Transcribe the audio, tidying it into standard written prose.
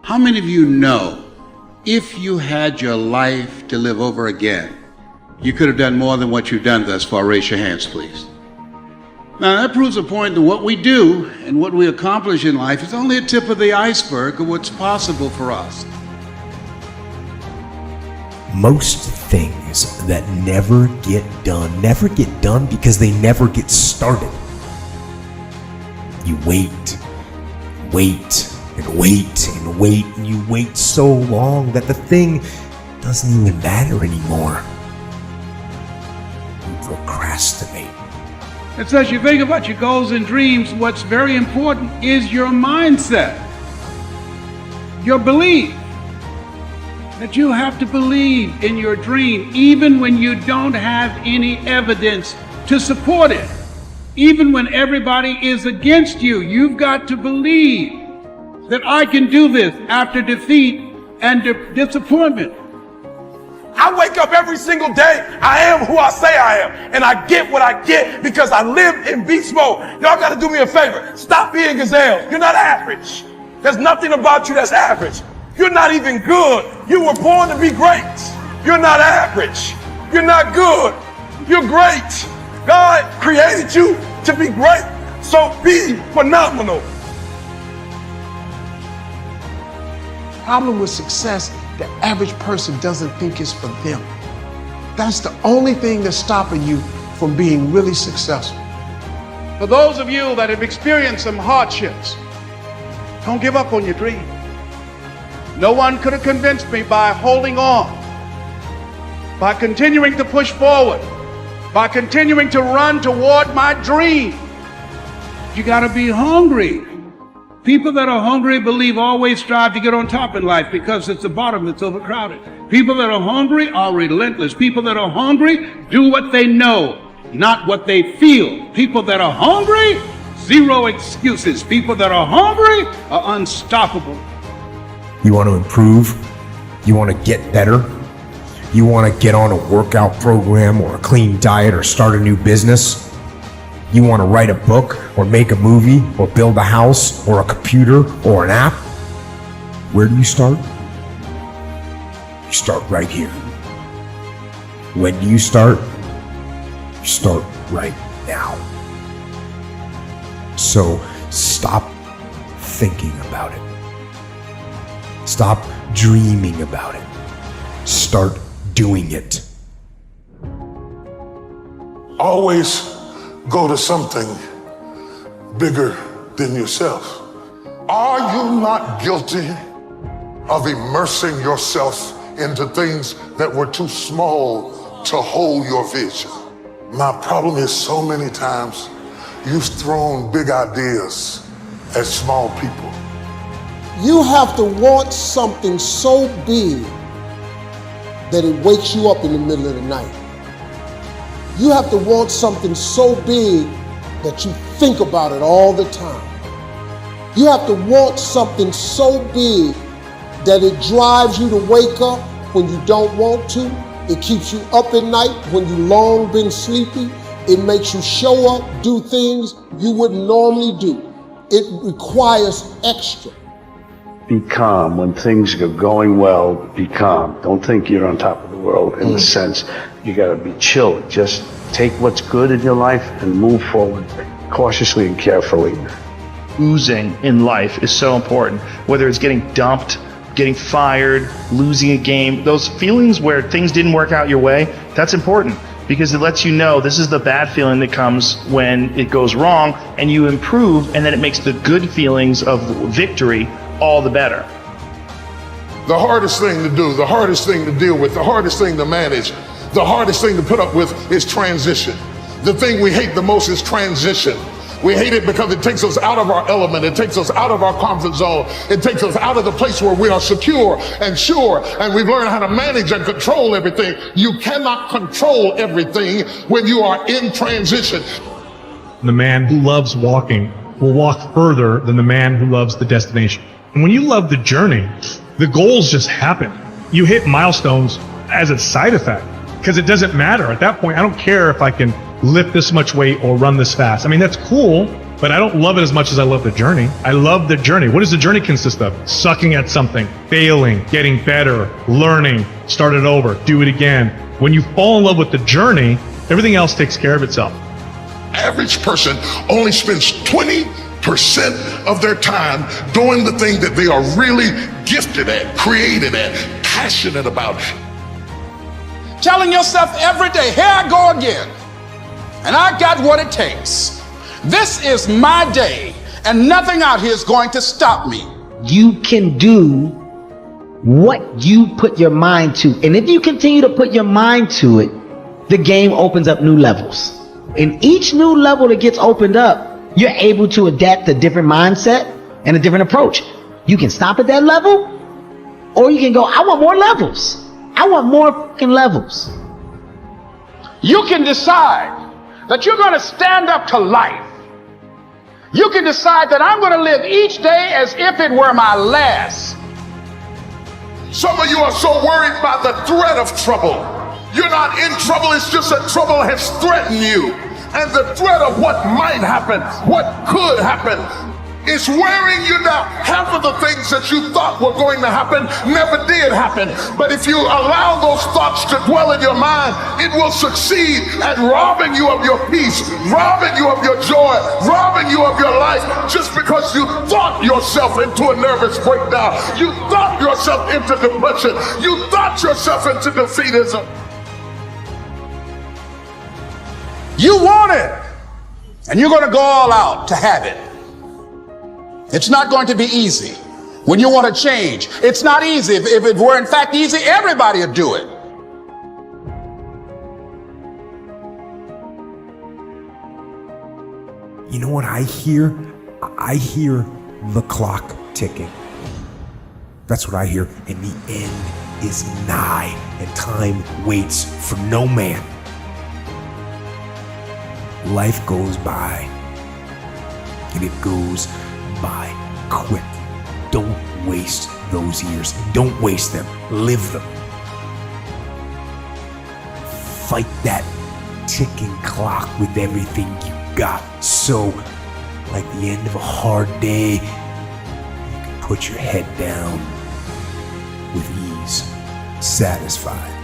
How many of you know if you had your life to live over again, you could have done more than what you've done thus far? Raise your hands, please. Now, that proves a point that what we do and what we accomplish in life is only a tip of the iceberg of what's possible for us. Most things that never get done because they never get started. You wait, and you wait so long that the thing doesn't even matter anymore. You procrastinate. And so as you think about your goals and dreams, what's very important is your mindset, your belief. That you have to believe in your dream, even when you don't have any evidence to support it. Even when everybody is against you, you've got to believe that I can do this after defeat and disappointment. I wake up every single day, I am who I say I am, and I get what I get because I live in beast mode. Y'all gotta do me a favor. Stop being gazelles. You're not average. There's nothing about you that's average. You're not even good. You were born to be great. You're not average. You're not good. You're great. God created you to be great. So be phenomenal. Problem with success, the average person doesn't think it's for them. That's the only thing that's stopping you from being really successful. For those of you that have experienced some hardships, don't give up on your dream. No one could have convinced me by holding on, by continuing to push forward, by continuing to run toward my dream. You gotta be hungry. People that are hungry believe always strive to get on top in life because it's the bottom that's overcrowded. People that are hungry are relentless. People that are hungry do what they know, not what they feel. People that are hungry, zero excuses. People that are hungry are unstoppable. You want to improve? You want to get better? You want to get on a workout program or a clean diet or start a new business? You want to write a book or make a movie or build a house or a computer or an app? Where do you start? You start right here. When do you start? You start right now. So stop thinking about it. Stop dreaming about it. Start doing it. Always go to something bigger than yourself. Are you not guilty of immersing yourself into things that were too small to hold your vision? My problem is so many times you've thrown big ideas at small people. You have to want something so big that it wakes you up in the middle of the night. You have to want something so big that you think about it all the time. You have to want something so big that it drives you to wake up when you don't want to. It keeps you up at night when you long been sleepy. It makes you show up, do things you wouldn't normally do. It requires extra. Be calm when things are going well. Be calm. Don't think you're on top of the world in the sense you got to be chill. Just take what's good in your life and move forward cautiously and carefully. Losing in life is so important. Whether it's getting dumped, getting fired, losing a game, those feelings where things didn't work out your way, that's important because it lets you know this is the bad feeling that comes when it goes wrong and you improve, and then it makes the good feelings of victory all the better. The hardest thing to do, the hardest thing to deal with, the hardest thing to manage, the hardest thing to put up with is transition. The thing we hate the most is transition. We hate it because it takes us out of our element. It takes us out of our comfort zone. It takes us out of the place where we are secure and sure, and we've learned how to manage and control everything. You cannot control everything when you are in transition. The man who loves walking will walk further than the man who loves the destination. And when you love the journey, the goals just happen. You hit milestones as a side effect because it doesn't matter. At that point, I don't care if I can lift this much weight or run this fast. I mean, that's cool, but I don't love it as much as I love the journey. I love the journey. What does the journey consist of? Sucking at something, failing, getting better, learning, start it over, do it again. When you fall in love with the journey, everything else takes care of itself. Average person only spends 20% of their time doing the thing that they are really gifted at, created at, passionate about. Telling yourself every day, here I go again, and I got what it takes. This is my day, and nothing out here is going to stop me. You can do what you put your mind to. And if you continue to put your mind to it, the game opens up new levels. In each new level that gets opened up, you're able to adapt a different mindset and a different approach. You can stop at that level, or you can go, I want more levels. I want more fucking levels. You can decide that you're going to stand up to life. You can decide that I'm going to live each day as if it were my last. Some of you are so worried by the threat of trouble. You're not in trouble, it's just that trouble has threatened you. And the threat of what might happen, what could happen, is wearing you down. Half of the things that you thought were going to happen never did happen. But if you allow those thoughts to dwell in your mind, it will succeed at robbing you of your peace, robbing you of your joy, robbing you of your life, just because you thought yourself into a nervous breakdown. You thought yourself into depression. You thought yourself into defeatism. You want it, and you're going to go all out to have it. It's not going to be easy. When you want to change, it's not easy. If it were in fact easy, everybody would do it. You know what I hear? I hear the clock ticking. That's what I hear. And the end is nigh, and time waits for no man. Life goes by, and it goes by quick. Don't waste those years. Don't waste them. Live them. Fight that ticking clock with everything you got. So, like the end of a hard day, you can put your head down with ease, satisfied.